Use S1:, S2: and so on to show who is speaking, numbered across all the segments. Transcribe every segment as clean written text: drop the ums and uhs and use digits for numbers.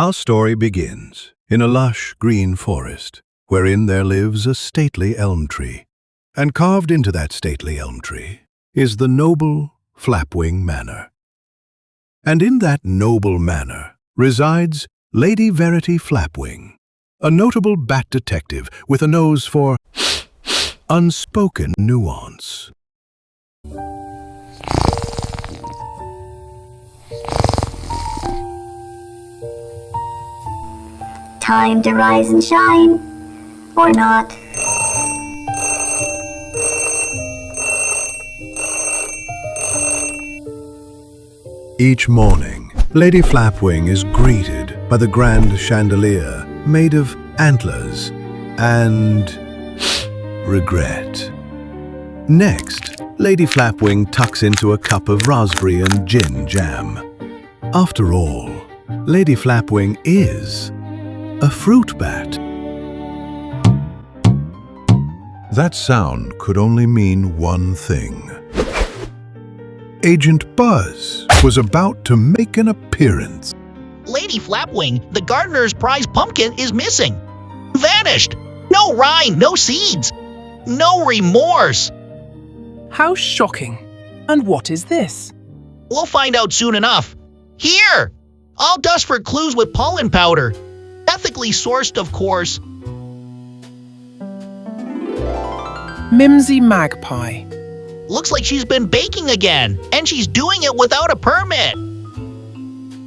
S1: Our story begins in a lush green forest, wherein there lives a stately elm tree. And carved into that stately elm tree is the noble Flapwing Manor. And in that noble manor resides Lady Flapwing, a notable bat detective with a nose for unspoken nuance.
S2: Time to rise and shine, or not.
S1: Each morning, Lady Flapwing is greeted by the grand chandelier made of antlers and regret. Next, Lady Flapwing tucks into a cup of raspberry and gin jam. After all, Lady Flapwing is a fruit bat. That sound could only mean one thing. Agent Buzz was about to make an appearance.
S3: Lady Flapwing, the gardener's prize pumpkin is missing. Vanished. No rind, no seeds. No remorse.
S4: How shocking. And what is this?
S3: We'll find out soon enough. Here! I'll dust for clues with pollen powder. Ethically sourced, of course.
S4: Mimsy Magpie.
S3: Looks like she's been baking again, and she's doing it without a permit.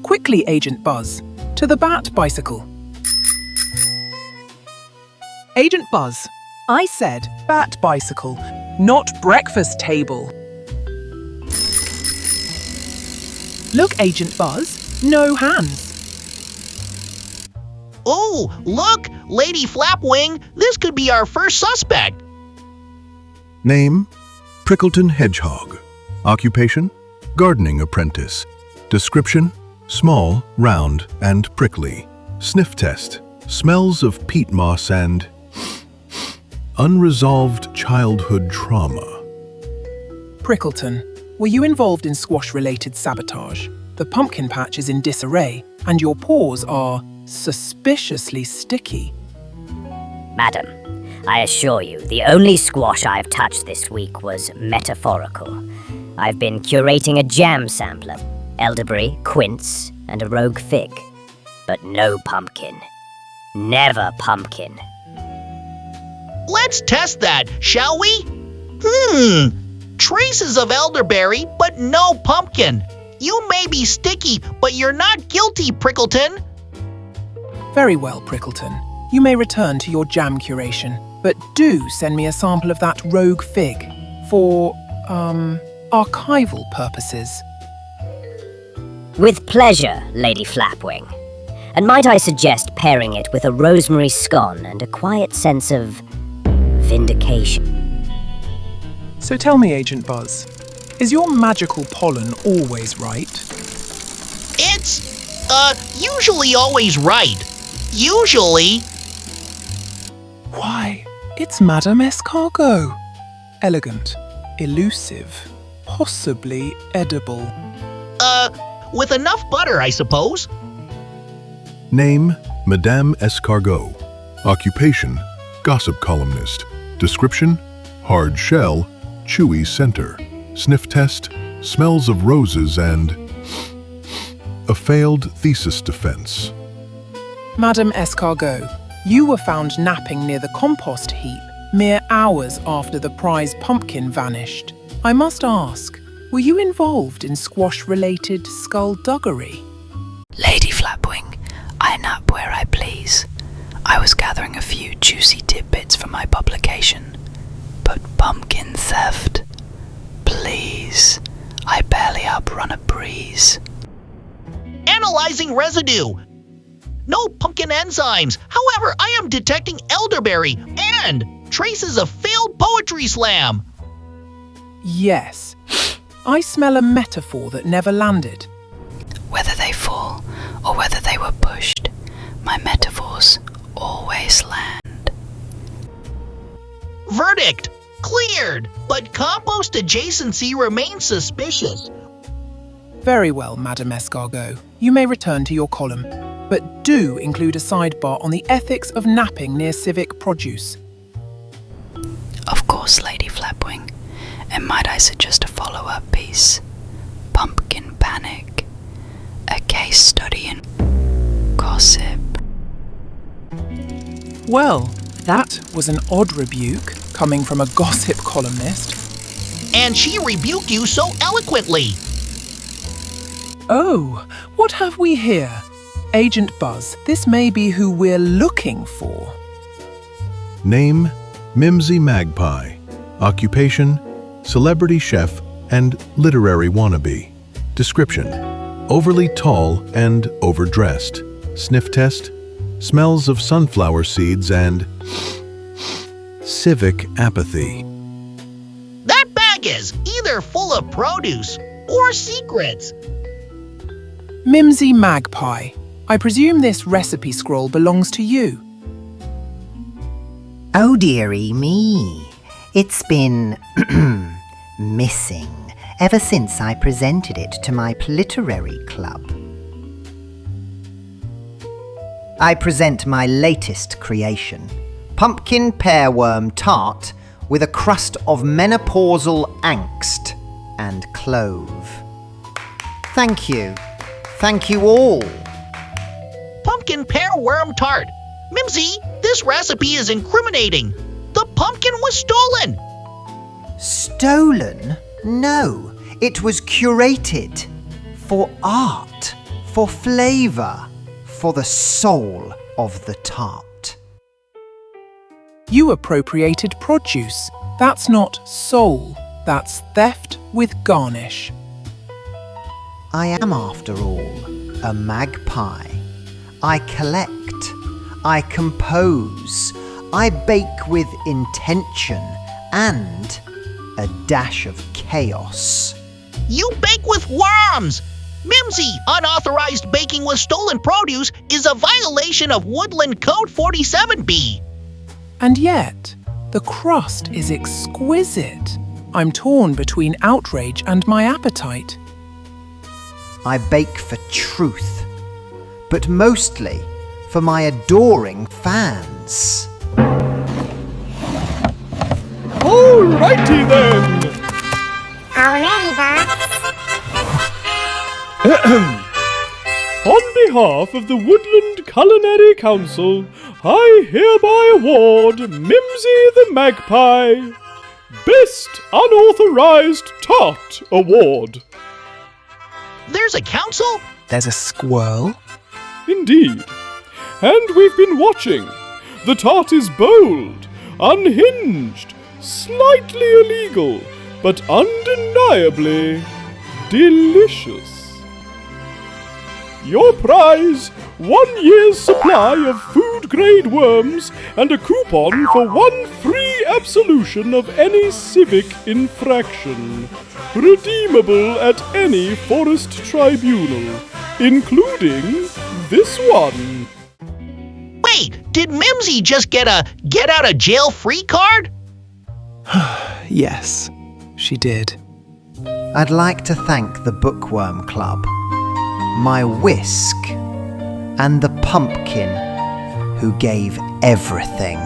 S4: Quickly, Agent Buzz. To the bat bicycle. Agent Buzz, I said bat bicycle, not breakfast table. Look, Agent Buzz, no hands.
S3: Oh, look, Lady Flapwing, this could be our first suspect.
S1: Name: Prickleton Hedgehog. Occupation: gardening apprentice. Description: small, round, and prickly. Sniff test: smells of peat moss and unresolved childhood trauma.
S4: Prickleton, were you involved in squash-related sabotage? The pumpkin patch is in disarray, and your paws are suspiciously sticky.
S5: Madam, I assure you, the only squash I've touched this week was metaphorical. I've been curating a jam sampler, elderberry, quince, and a rogue fig. But no pumpkin. Never pumpkin.
S3: Let's test that, shall we? Traces of elderberry, but no pumpkin. You may be sticky, but you're not guilty, Prickleton.
S4: Very well, Prickleton. You may return to your jam curation, but do send me a sample of that rogue fig for, archival purposes.
S5: With pleasure, Lady Flapwing. And might I suggest pairing it with a rosemary scone and a quiet sense of vindication.
S4: So tell me, Agent Buzz, is your magical pollen always right?
S3: It's, usually always right. Usually.
S4: Why, it's Madame Escargot. Elegant, elusive, possibly edible.
S3: With enough butter, I suppose.
S1: Name: Madame Escargot. Occupation: gossip columnist. Description: hard shell, chewy center. Sniff test: smells of roses and a failed thesis defense.
S4: Madame Escargot, you were found napping near the compost heap mere hours after the prize pumpkin vanished. I must ask, were you involved in squash-related skullduggery?
S6: Lady Flapwing, I nap where I please. I was gathering a few juicy tidbits for my publication. But pumpkin theft? Please, I barely outrun a breeze.
S3: Analyzing residue. No pumpkin enzymes. However, I am detecting elderberry and traces of failed poetry slam.
S4: Yes. I smell a metaphor that never landed.
S6: Whether they fall or whether they were pushed, my metaphors always land.
S3: Verdict: cleared, but compost adjacency remains suspicious.
S4: Very well, Madame Escargot. You may return to your column. but do include a sidebar on the ethics of napping near civic produce.
S6: Of course, Lady Flapwing. And might I suggest a follow-up piece? Pumpkin Panic. A case study in gossip.
S4: Well, that was an odd rebuke coming from a gossip columnist.
S3: And she rebuked you so eloquently.
S4: Oh, what have we here? Agent Buzz, this may be who we're looking for.
S1: Name, Mimsy Magpie. Occupation, celebrity chef and literary wannabe. Description, overly tall and overdressed. Sniff test, smells of sunflower seeds and civic apathy.
S3: That bag is either full of produce or secrets.
S4: Mimsy Magpie, I presume this recipe scroll belongs to you.
S7: Oh dearie me, it's been missing ever since I presented it to my literary club. I present my latest creation, pumpkin pearworm tart with a crust of menopausal angst and clove. Thank you. Thank you all.
S3: Pumpkin pear worm tart. Mimsy, this recipe is incriminating. The pumpkin was stolen.
S7: Stolen? No, it was curated. For art, for flavour, for the soul of the tart.
S4: You appropriated produce. That's not soul. That's theft with garnish.
S7: I am, after all, a magpie. I collect, I compose, I bake with intention and a dash of chaos.
S3: You bake with worms. Mimsy, unauthorized baking with stolen produce is a violation of Woodland Code 47B.
S4: And yet, the crust is exquisite. I'm torn between outrage and my appetite.
S7: I bake for truth, but mostly for my adoring fans.
S8: Alrighty then!
S2: Already, boss.
S8: On behalf of the Woodland Culinary Council, I hereby award Mimsy the Magpie Best Unauthorized Tart Award.
S3: There's a council?
S4: There's a squirrel.
S8: Indeed. And we've been watching. The tart is bold, unhinged, slightly illegal, but undeniably delicious. Your prize, 1 year's supply of food-grade worms and a coupon for 1 free absolution of any civic infraction. Redeemable at any forest tribunal, including this one.
S3: Wait, did Mimsy just get a get-out-of-jail-free card?
S4: Yes, she did.
S7: I'd like to thank the Bookworm Club, my whisk, and the pumpkin who gave everything.